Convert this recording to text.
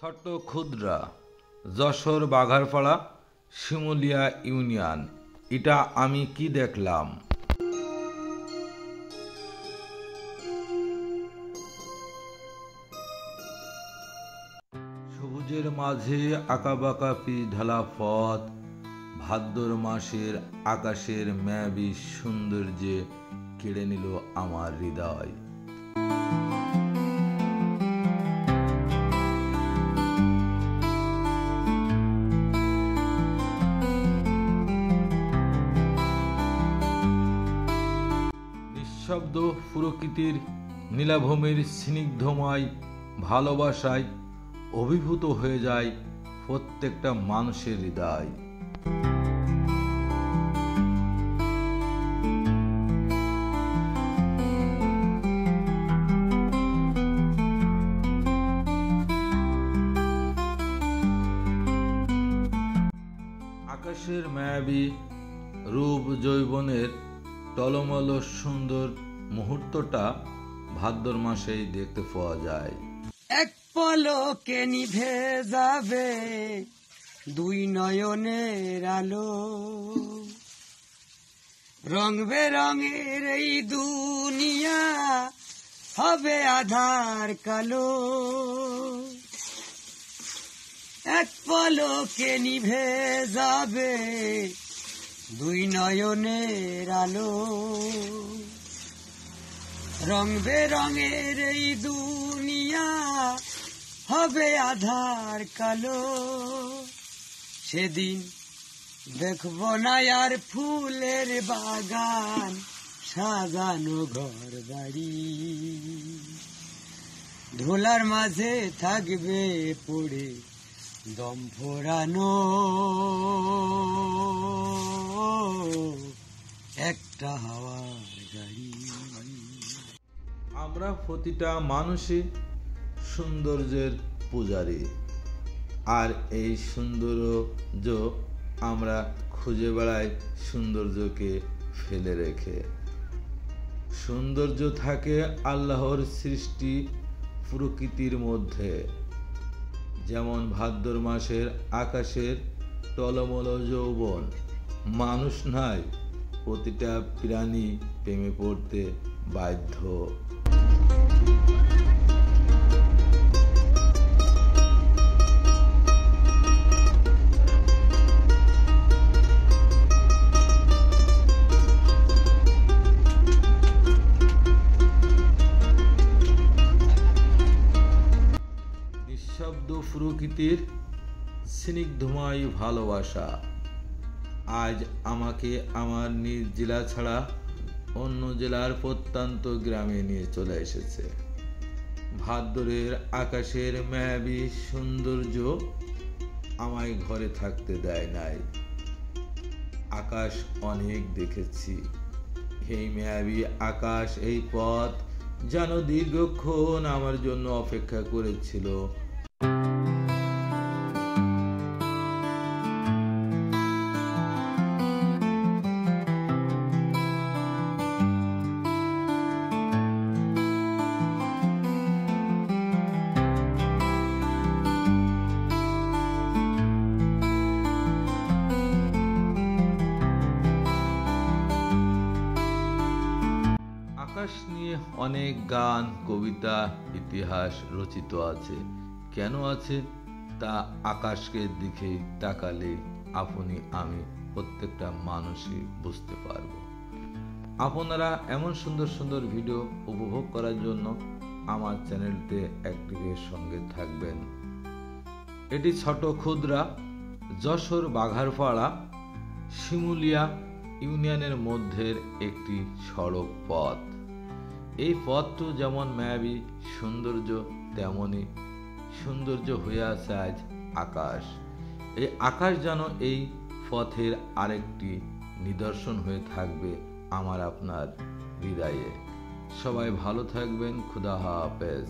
ছোট ক্ষুদ্রা যশোর বাঘারপাড়া শিমুলিয়া ইউনিয়ন। এটা আমি কি দেখলাম? সবুজের মাঝে আঁকাবাঁকা পিচ ঢালা পথ, ভাদ্র মাসের আকাশের মায়াবী সৌন্দর্যে কেড়ে নিল আমার হৃদয়। নিঃশব্দ প্রকৃতির নীলাভূমির স্নিগ্ধময় ভালোবাসায় অভিভূত হয়ে যায় প্রত্যেকটা মানুষের হৃদয়। আকাশের মায়াবী রূপ যৌবনের টলমল সুন্দর মুহূর্তটা ভাদ্র মাসেই দেখতে পাওয়া যায়। এক পলকে নিভে যাবে দুই নয়নের আলো, রং বেরঙের এই দুনিয়া হবে আধার কালো। এক পলকে নিভে যাবে দুই নয়নের আলো, রং বেরঙের এই দুনিয়া হবে আধার কালো। সেদিন দেখব না আর ফুলের বাগান, সাজানো ঘর বাড়ি, ধুলার মাঝে থাকবে পড়ে দম ফোরানো একটা হাওয়ার গাড়ি। আমরা প্রতিটা মানুষই সৌন্দর্যের পূজারী, আর এই সৌন্দর্য আমরা খুঁজে বেড়াই সৌন্দর্যকে ফেলে রেখে। সৌন্দর্য থাকে আল্লাহর সৃষ্টি প্রকৃতির মধ্যে, যেমন ভাদ্র মাসের আকাশের টলমল যৌবন। মানুষ নাই, প্রতিটা প্রাণী প্রেমে পড়তে বাধ্য। নিঃশব্দ প্রকৃতির স্নিগ্ধময় ভালোবাসা আজ আমাকে আমার নিজ জেলা ছাড়া অন্য জেলার প্রত্যন্ত গ্রামে নিয়ে চলে এসেছে। ভাদ্রের আকাশের মায়াবী সৌন্দর্য আমায় ঘরে থাকতে দেয় নাই। আকাশ অনেক দেখেছি, এই মায়াবী আকাশ, এই পথ যেন দীর্ঘক্ষণ আমার জন্য অপেক্ষা করেছিল। আকাশ নিয়ে অনেক গান, কবিতা, ইতিহাস রচিত আছে। কেন আছে তা আকাশকে দিকে তাকালে আপনি আমি প্রত্যেকটা মানুষই বুঝতে পারব। আপনারা এমন সুন্দর সুন্দর ভিডিও উপভোগ করার জন্য আমার চ্যানেলতে অ্যাক্টিভের সঙ্গে থাকবেন। এটি ছোট ক্ষুদ্রা যশোর বাঘারপাড়া শিমুলিয়া ইউনিয়নের মধ্যে একটি সড়ক পথ। এই পথটি যেমন মায়াবী সৌন্দর্য, তেমনই সৌন্দর্য হয়ে আছে আজ আকাশ। এই আকাশ যেন এই পথের আরেকটি নিদর্শন হয়ে থাকবে আমার আপনার হৃদয়ে। সবাই ভালো থাকবেন। খুদা হাফেজ।